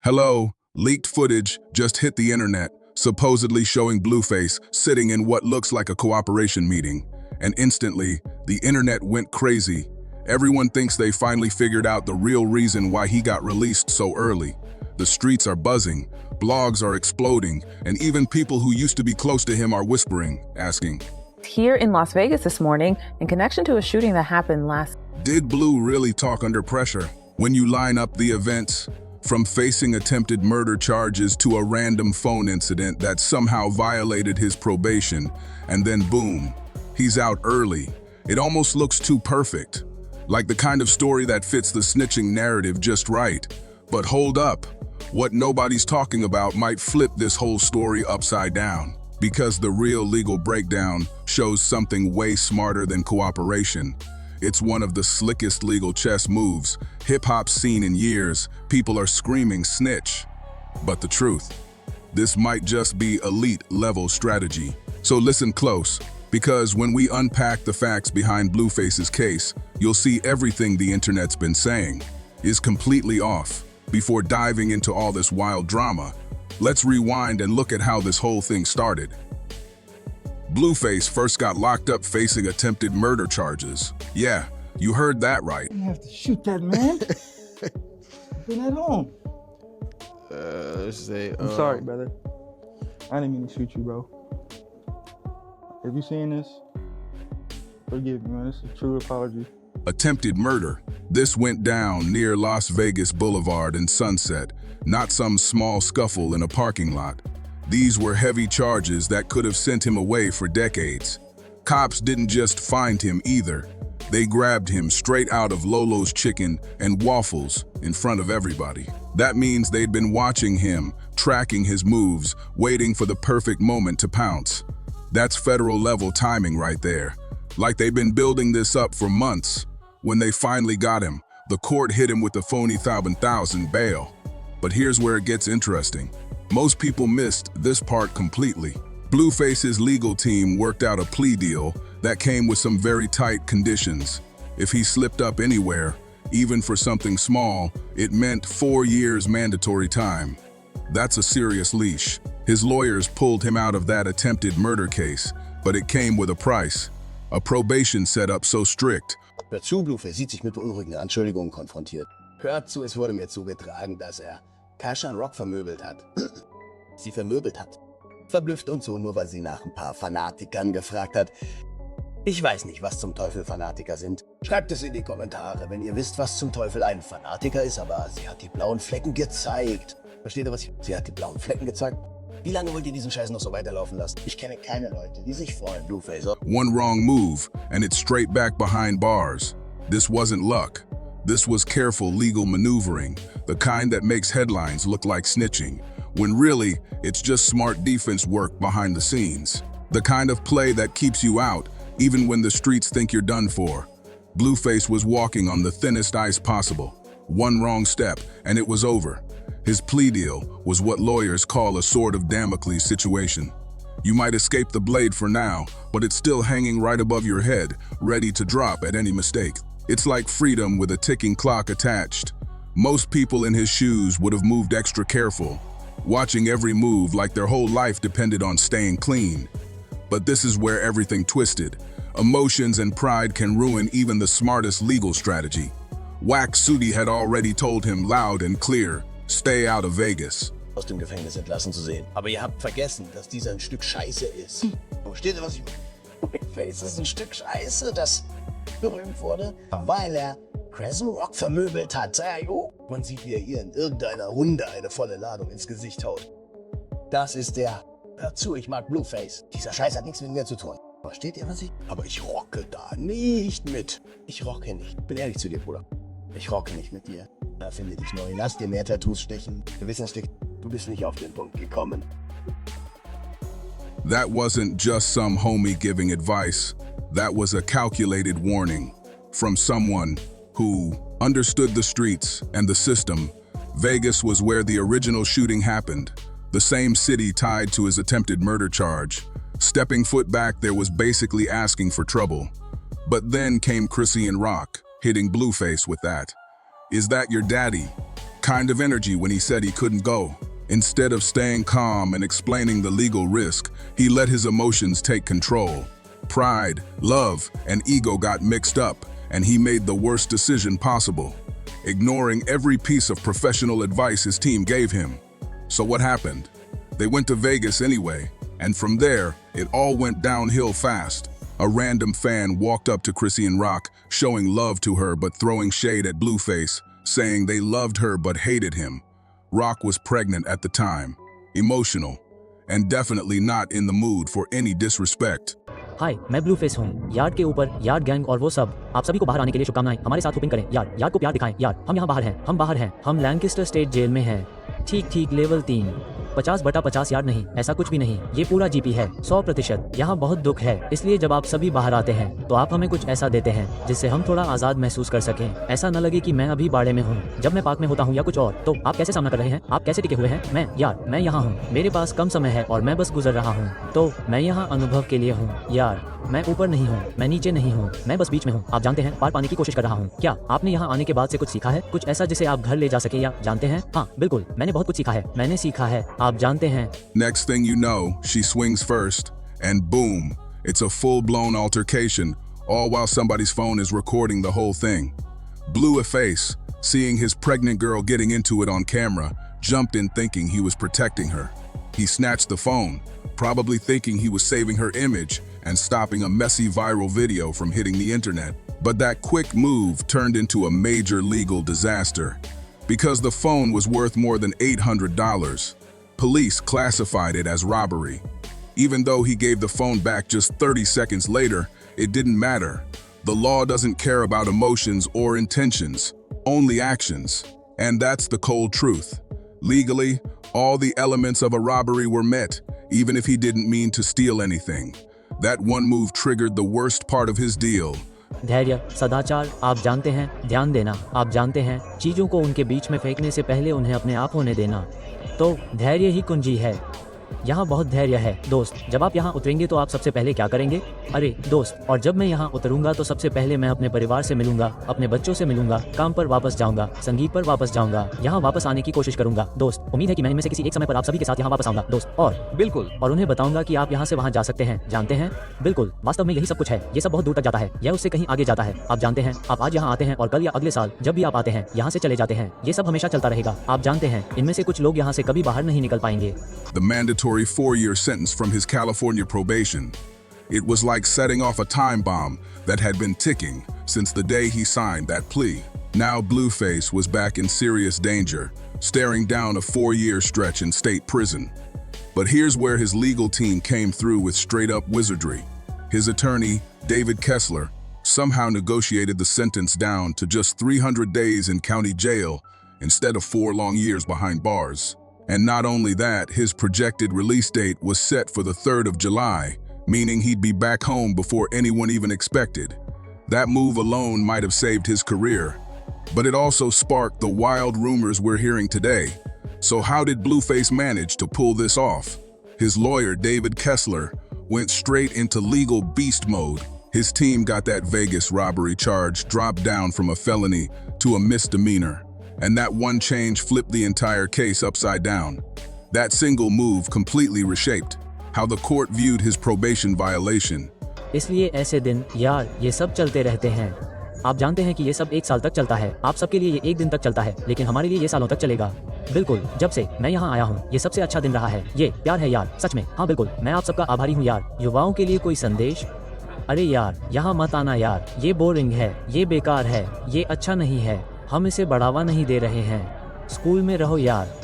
Hello, leaked footage just hit the internet, supposedly showing Blueface sitting in what looks like a cooperation meeting. And instantly, the internet went crazy. Everyone thinks they finally figured out the real reason why he got released so early. The streets are buzzing, blogs are exploding, and even people who used to be close to him are whispering, asking, Here in Las Vegas this morning, in connection to a shooting that happened last... Did Blue really talk under pressure? When you line up the events, from facing attempted murder charges to a random phone incident that somehow violated his probation, and then boom, he's out early. It almost looks too perfect, like the kind of story that fits the snitching narrative just right. But hold up, what nobody's talking about might flip this whole story upside down, because the real legal breakdown shows something way smarter than cooperation. It's one of the slickest legal chess moves hip-hop's seen in years. People are screaming snitch. But the truth, this might just be elite-level strategy. So listen close, because when we unpack the facts behind Blueface's case, you'll see everything the internet's been saying is completely off. Before diving into all this wild drama, let's rewind and look at how this whole thing started. Blueface first got locked up facing attempted murder charges. Yeah, you heard that right. You have to shoot that man. Been at home. I'm sorry, brother. I didn't mean to shoot you, bro. If you seeing this, forgive me, man. This is a true apology. Attempted murder. This went down near Las Vegas Boulevard and Sunset, not some small scuffle in a parking lot. These were heavy charges that could have sent him away for decades. Cops didn't just find him either. They grabbed him straight out of Lolo's Chicken and Waffles in front of everybody. That means they'd been watching him, tracking his moves, waiting for the perfect moment to pounce. That's federal-level timing right there. Like they've been building this up for months. When they finally got him, the court hit him with the phony $1,000 bail. But here's where it gets interesting. Most people missed this part completely. Blueface's legal team worked out a plea deal that came with some very tight conditions. If he slipped up anywhere, even for something small, it meant 4 years mandatory time. That's a serious leash. His lawyers pulled him out of that attempted murder case, but it came with a price. A probation setup so strict. Hört zu, Blueface sieht sich mit beunruhigenden Anschuldigungen konfrontiert. Hört zu, es wurde mir zugetragen, dass Kashan Rock vermöbelt hat. Sie vermöbelt hat. Verblüfft und so, nur weil sie nach ein paar Fanatikern gefragt hat. Ich weiß nicht, was zum Teufel Fanatiker sind. Schreibt es in die Kommentare, wenn ihr wisst, was zum Teufel ein Fanatiker ist, aber sie hat die blauen Flecken gezeigt. Versteht ihr, was ich... Sie hat die blauen Flecken gezeigt? Wie lange wollt ihr diesen Scheiß noch so weiterlaufen lassen? Ich kenne keine Leute, die sich freuen, Blueface. One wrong move, and it's straight back behind bars. This wasn't luck. This was careful legal maneuvering, the kind that makes headlines look like snitching, when really, it's just smart defense work behind the scenes. The kind of play that keeps you out, even when the streets think you're done for. Blueface was walking on the thinnest ice possible. One wrong step, and it was over. His plea deal was what lawyers call a sword of Damocles situation. You might escape the blade for now, but it's still hanging right above your head, ready to drop at any mistake. It's like freedom with a ticking clock attached. Most people in his shoes would have moved extra careful, watching every move like their whole life depended on staying clean. But this is where everything twisted. Emotions and pride can ruin even the smartest legal strategy. Wack Sudi had already told him loud and clear, stay out of Vegas. Aus dem Gefängnis entlassen zu sehen. Aber ihr habt vergessen, dass dieser ein Stück Scheiße ist. Versteht ihr, was ich meine? Face ist ein Stück Scheiße, das berühmt wurde, weil Crescent Rock vermöbelt hat. Ja, jo. Man sieht, wie ihr in irgendeiner Runde eine volle Ladung ins Gesicht haut. Das ist der. Hört zu, ich mag Blueface. Dieser Scheiß hat nichts mit mir zu tun. Versteht ihr, was ich... Aber ich rocke da nicht mit. Ich rocke nicht. Bin ehrlich zu dir, Bruder. Ich rocke nicht mit dir. Erfinde dich neu. Lass dir mehr Tattoos stechen. Du bist nicht auf den Punkt gekommen. That wasn't just some homie giving advice. That was a calculated warning from someone who understood the streets and the system. Vegas was where the original shooting happened, the same city tied to his attempted murder charge. Stepping foot back there was basically asking for trouble. But then came Chrissy and Rock, hitting Blueface with that. Is that your daddy? kind of energy when he said he couldn't go. Instead of staying calm and explaining the legal risk, he let his emotions take control. Pride, love, and ego got mixed up, and he made the worst decision possible, ignoring every piece of professional advice his team gave him. So what happened? They went to Vegas anyway, and from there, it all went downhill fast. A random fan walked up to Chrisean Rock, showing love to her but throwing shade at Blueface, saying they loved her but hated him. Rock was pregnant at the time, emotional, and definitely not in the mood for any disrespect. हाय, मैं ब्लूफेस हूँ। Yard के ऊपर yard gang और वो सब, आप सभी को बाहर आने के लिए शुभकामनाएं। हमारे साथ होपिंग करें। यार्ड को प्यार दिखाएं। यार्ड, हम यहाँ बाहर हैं। हम बाहर हैं। हम लैंकेस्टर स्टेट जेल में हैं। ठीक लेवल 3, 50/50 यार्ड नहीं, ऐसा कुछ भी नहीं। ये पूरा जीपी है, 100%। यहाँ बहुत दुख है, इसलिए जब आप सभी बाहर आते हैं तो आप हमें कुछ ऐसा देते हैं जिससे हम थोड़ा आज़ाद महसूस कर सकें। ऐसा न लगे कि मैं अभी बाड़े में हूँ। जब मैं पार्क में होता हूँ या कुछ और, तो आप कैसे सामना कर रहे हैं? आप कैसे टिके हुए हैं? मैं यहाँ हूँ। मेरे पास कम समय है और मैं बस गुजर रहा हूँ, तो मैं यहाँ अनुभव के लिए हूँ। यार, मैं ऊपर नहीं हूँ, मैं नीचे नहीं हूँ, मैं बस बीच में हूँ। आप जानते हैं, पार पाने की कोशिश कर रहा हूँ। क्या आपने यहाँ आने के बाद से कुछ सीखा है? कुछ ऐसा जिसे आप घर ले जा सके या जानते हैं? हाँ, बिल्कुल, मैंने बहुत कुछ सीखा है। मैंने सीखा है, आप जानते हैं। Next thing you know, she swings first, and boom, it's a full-blown altercation, all while somebody's phone is recording the whole thing. Blueface, seeing his pregnant girl getting into it on camera, jumped in thinking he was protecting her. He snatched the phone, probably thinking he was saving her image and stopping a messy viral video from hitting the internet. But that quick move turned into a major legal disaster. Because the phone was worth more than $800, police classified it as robbery. Even though he gave the phone back just 30 seconds later, it didn't matter. The law doesn't care about emotions or intentions, only actions. And that's the cold truth. Legally, all the elements of a robbery were met, even if he didn't mean to steal anything. That one move triggered the worst part of his deal. धैर्य, सदाचार, आप जानते हैं, ध्यान देना, आप जानते हैं, चीज़ों को उनके बीच में फेंकने से पहले उन्हें अपने आप होने देना। तो धैर्य ही कुंजी है। यहाँ बहुत धैर्य है। दोस्त, जब आप यहाँ उतरेंगे तो आप सबसे पहले क्या करेंगे? अरे दोस्त, और जब मैं यहाँ उतरूंगा तो सबसे पहले मैं अपने परिवार से मिलूंगा, अपने बच्चों से मिलूंगा, काम पर वापस जाऊंगा, संगीत पर वापस जाऊंगा, यहाँ वापस आने की कोशिश करूंगा। दोस्त, उम्मीद है कि मैं इनमें से किसी एक समय पर आप सभी के साथ यहाँ वापस आऊंगा। दोस्त, और बिल्कुल, और उन्हें बताऊंगा कि आप यहाँ से वहाँ जा सकते हैं। जानते हैं, बिल्कुल, वास्तव में यही सब कुछ है। ये सब बहुत दूर तक जाता है, यह उससे कहीं आगे जाता है। आप जानते हैं, आप आज यहाँ आते हैं और कल या अगले साल जब भी आप आते हैं यहाँ से चले जाते हैं। ये सब हमेशा चलता रहेगा। आप जानते हैं, इनमें से कुछ लोग यहाँ से कभी बाहर नहीं निकल पाएंगे। The mandatory 4-year sentence from his California probation. It was like setting off a time bomb that had been ticking since the day he signed that plea. Now Blueface was back in serious danger, staring down a 4-year stretch in state prison. But here's where his legal team came through with straight-up wizardry. His attorney, David Kessler, somehow negotiated the sentence down to just 300 days in county jail instead of 4 long years behind bars. And not only that, his projected release date was set for the 3rd of July, meaning he'd be back home before anyone even expected. That move alone might have saved his career, but it also sparked the wild rumors we're hearing today. So how did Blueface manage to pull this off? His lawyer, David Kessler, went straight into legal beast mode. His team got that Vegas robbery charge dropped down from a felony to a misdemeanor. And that one change flipped the entire case upside down. That single move completely reshaped how the court viewed his probation violation. इसलिए ऐसे दिन, यार, ये सब चलते रहते हैं। आप जानते हैं कि ये सब 1 साल तक चलता है। आप सबके लिए ये 1 दिन तक चलता है, लेकिन हमारे लिए ये सालों तक चलेगा। बिल्कुल, जब से मैं यहाँ आया हूँ, ये सबसे अच्छा दिन रहा है। ये प्यार है यार, सच में। हाँ बिल्कुल, मैं आप सबका आभारी हूँ यार। युवाओं के लिए कोई संदेश? अरे यार, यहाँ मत आना यार, ये बोरिंग है, ये बेकार है, ये अच्छा नहीं है, हम इसे बढ़ावा नहीं दे रहे हैं। स्कूल में रहो यार।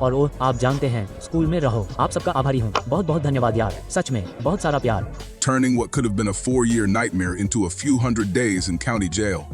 और वो, आप जानते हैं, स्कूल में रहो। आप सबका आभारी हूँ। बहुत बहुत धन्यवाद यार, सच में, बहुत सारा प्यार। Turning what could have been a 4-year nightmare into a few hundred days in county jail.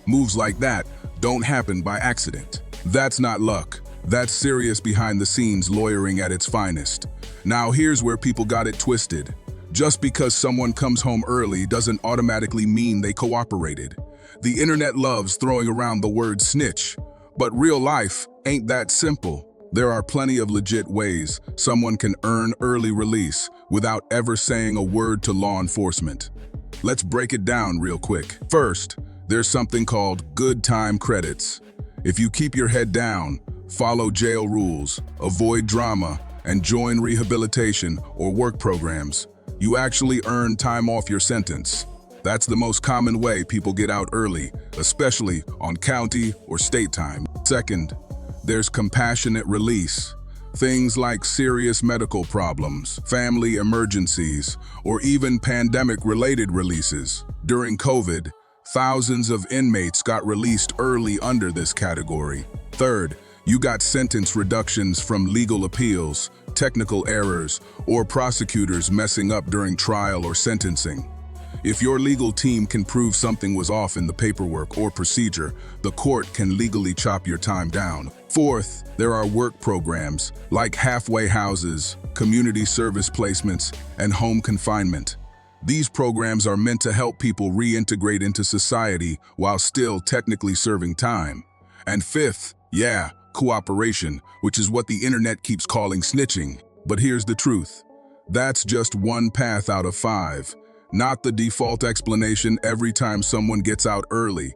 Moves like that don't happen by accident. That's not luck. That's serious behind-the-scenes lawyering at its finest. Now here's where people got it twisted. Just because someone comes home early doesn't automatically mean they cooperated. The internet loves throwing around the word snitch, but real life ain't that simple. There are plenty of legit ways someone can earn early release without ever saying a word to law enforcement. Let's break it down real quick. First, there's something called good time credits. If you keep your head down, follow jail rules, avoid drama, and join rehabilitation or work programs, you actually earn time off your sentence. That's the most common way people get out early, especially on county or state time. Second, there's compassionate release. Things like serious medical problems, family emergencies, or even pandemic-related releases. During COVID, thousands of inmates got released early under this category. Third, you got sentence reductions from legal appeals, technical errors, or prosecutors messing up during trial or sentencing. If your legal team can prove something was off in the paperwork or procedure, the court can legally chop your time down. Fourth, there are work programs like halfway houses, community service placements, and home confinement. These programs are meant to help people reintegrate into society while still technically serving time. And fifth, cooperation, which is what the internet keeps calling snitching. But here's the truth. That's just one path out of 5. Not the default explanation every time someone gets out early.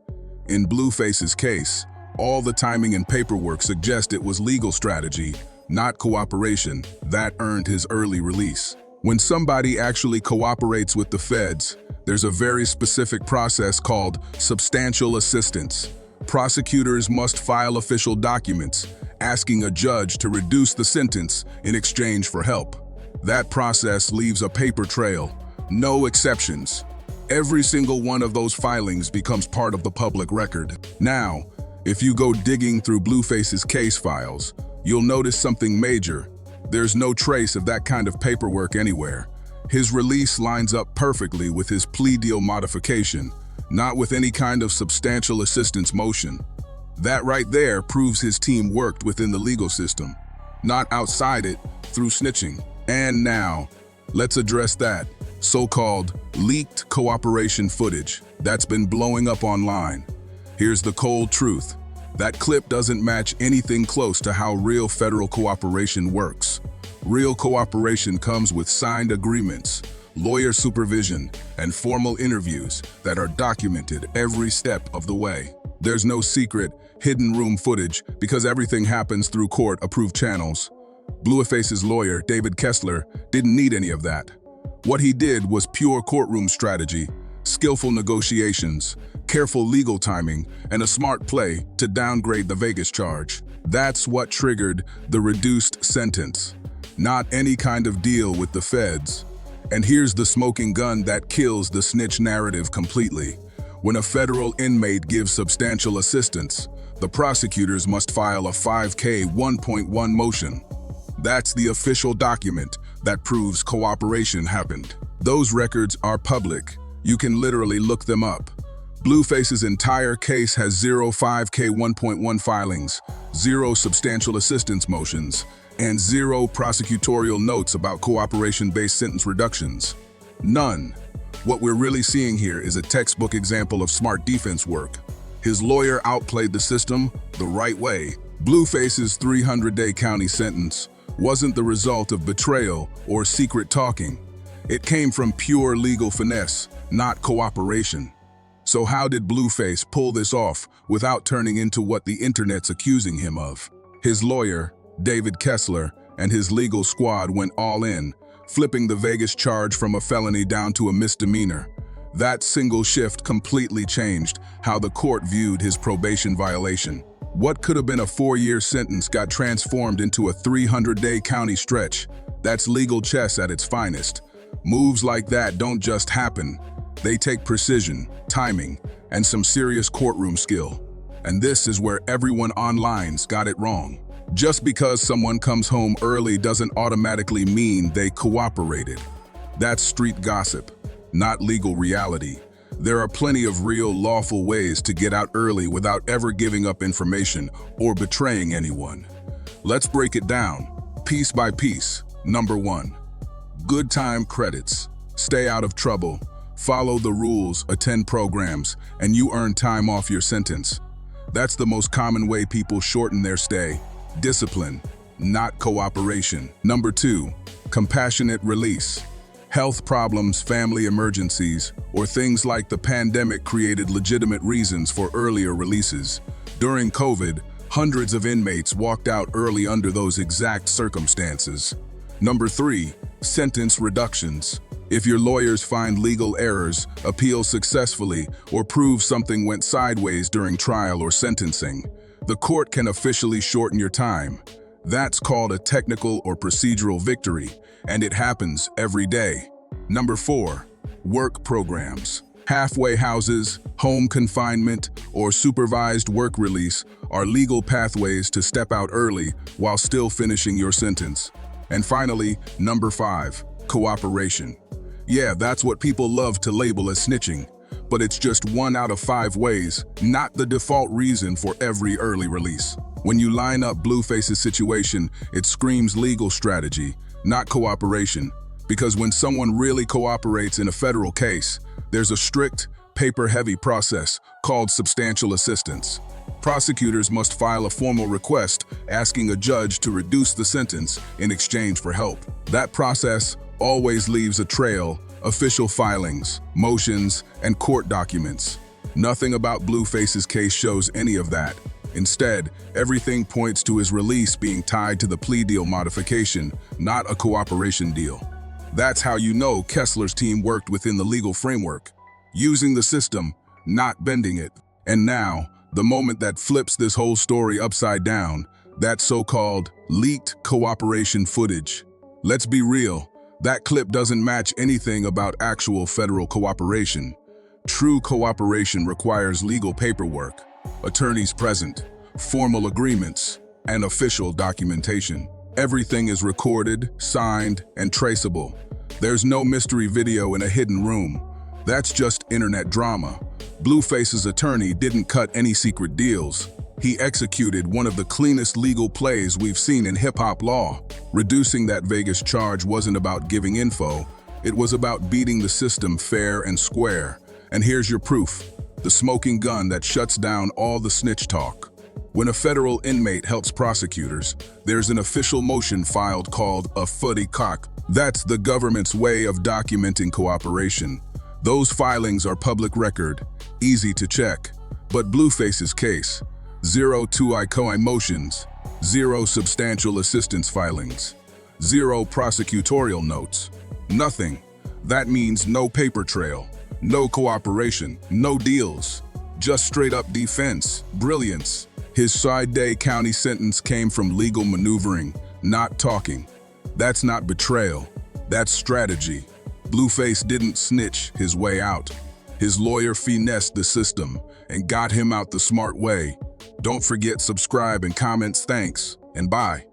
In Blueface's case, all the timing and paperwork suggest it was legal strategy, not cooperation, that earned his early release. When somebody actually cooperates with the feds, there's a very specific process called substantial assistance. Prosecutors must file official documents, asking a judge to reduce the sentence in exchange for help. That process leaves a paper trail. No exceptions. Every single one of those filings becomes part of the public record. Now, if you go digging through Blueface's case files, you'll notice something major. There's no trace of that kind of paperwork anywhere. His release lines up perfectly with his plea deal modification, not with any kind of substantial assistance motion. That right there proves his team worked within the legal system, not outside it through snitching. And now, let's address that so-called leaked cooperation footage that's been blowing up online. Here's the cold truth. That clip doesn't match anything close to how real federal cooperation works. Real cooperation comes with signed agreements, lawyer supervision, and formal interviews that are documented every step of the way. There's no secret, hidden room footage because everything happens through court-approved channels. Blueface's lawyer, David Kessler, didn't need any of that. What he did was pure courtroom strategy, skillful negotiations, careful legal timing, and a smart play to downgrade the Vegas charge. That's what triggered the reduced sentence, not any kind of deal with the feds. And here's the smoking gun that kills the snitch narrative completely. When a federal inmate gives substantial assistance, the prosecutors must file a 5K 1.1 motion. That's the official document that proves cooperation happened. Those records are public. You can literally look them up. Blueface's entire case has 0 5K 1.1 filings, 0 substantial assistance motions, and 0 prosecutorial notes about cooperation-based sentence reductions. None. What we're really seeing here is a textbook example of smart defense work. His lawyer outplayed the system the right way. Blueface's 300-day county sentence wasn't the result of betrayal or secret talking. It came from pure legal finesse, not cooperation. So how did Blueface pull this off without turning into what the internet's accusing him of? His lawyer, David Kessler, and his legal squad went all in, flipping the Vegas charge from a felony down to a misdemeanor. That single shift completely changed how the court viewed his probation violation. What could have been a 4-year sentence got transformed into a 300-day county stretch. That's legal chess at its finest. Moves like that don't just happen. They take precision, timing, and some serious courtroom skill. And this is where everyone online's got it wrong. Just because someone comes home early doesn't automatically mean they cooperated. That's street gossip, not legal reality. There are plenty of real, lawful ways to get out early without ever giving up information or betraying anyone. Let's break it down, piece by piece. Number 1. Good time credits. Stay out of trouble. Follow the rules, attend programs, and you earn time off your sentence. That's the most common way people shorten their stay. Discipline, not cooperation. Number 2. Compassionate release. Health problems, family emergencies, or things like the pandemic created legitimate reasons for earlier releases. During COVID, hundreds of inmates walked out early under those exact circumstances. Number 3, sentence reductions. If your lawyers find legal errors, appeal successfully, or prove something went sideways during trial or sentencing, the court can officially shorten your time. That's called a technical or procedural victory, and it happens every day. Number 4, work programs. Halfway houses, home confinement, or supervised work release are legal pathways to step out early while still finishing your sentence. And finally, number 5, cooperation. Yeah, that's what people love to label as snitching, but it's just 1 out of 5 ways, not the default reason for every early release. When you line up Blueface's situation, it screams legal strategy, not cooperation, because when someone really cooperates in a federal case, there's a strict, paper-heavy process called substantial assistance. Prosecutors must file a formal request asking a judge to reduce the sentence in exchange for help. That process always leaves a trail: official filings, motions, and court documents. Nothing about Blueface's case shows any of that. Instead, everything points to his release being tied to the plea deal modification, not a cooperation deal. That's how you know Kessler's team worked within the legal framework, using the system, not bending it. And now, the moment that flips this whole story upside down, that so-called leaked cooperation footage. Let's be real, that clip doesn't match anything about actual federal cooperation. True cooperation requires legal paperwork, attorneys present, formal agreements, and official documentation. Everything is recorded, signed, and traceable. There's no mystery video in a hidden room. That's just internet drama. Blueface's attorney didn't cut any secret deals. He executed one of the cleanest legal plays we've seen in hip-hop law. Reducing that Vegas charge wasn't about giving info. It was about beating the system fair and square. And here's your proof: the smoking gun that shuts down all the snitch talk. When a federal inmate helps prosecutors, there's an official motion filed called a footy cock. That's the government's way of documenting cooperation. Those filings are public record, easy to check. But Blueface's case: 0 2-I motions, 0 substantial assistance filings, 0 prosecutorial notes, nothing. That means no paper trail, no cooperation, no deals, just straight up defense, brilliance. His Side-Day County sentence came from legal maneuvering, not talking. That's not betrayal, that's strategy. Blueface didn't snitch his way out. His lawyer finessed the system and got him out the smart way. Don't forget, subscribe and comments. Thanks, and bye.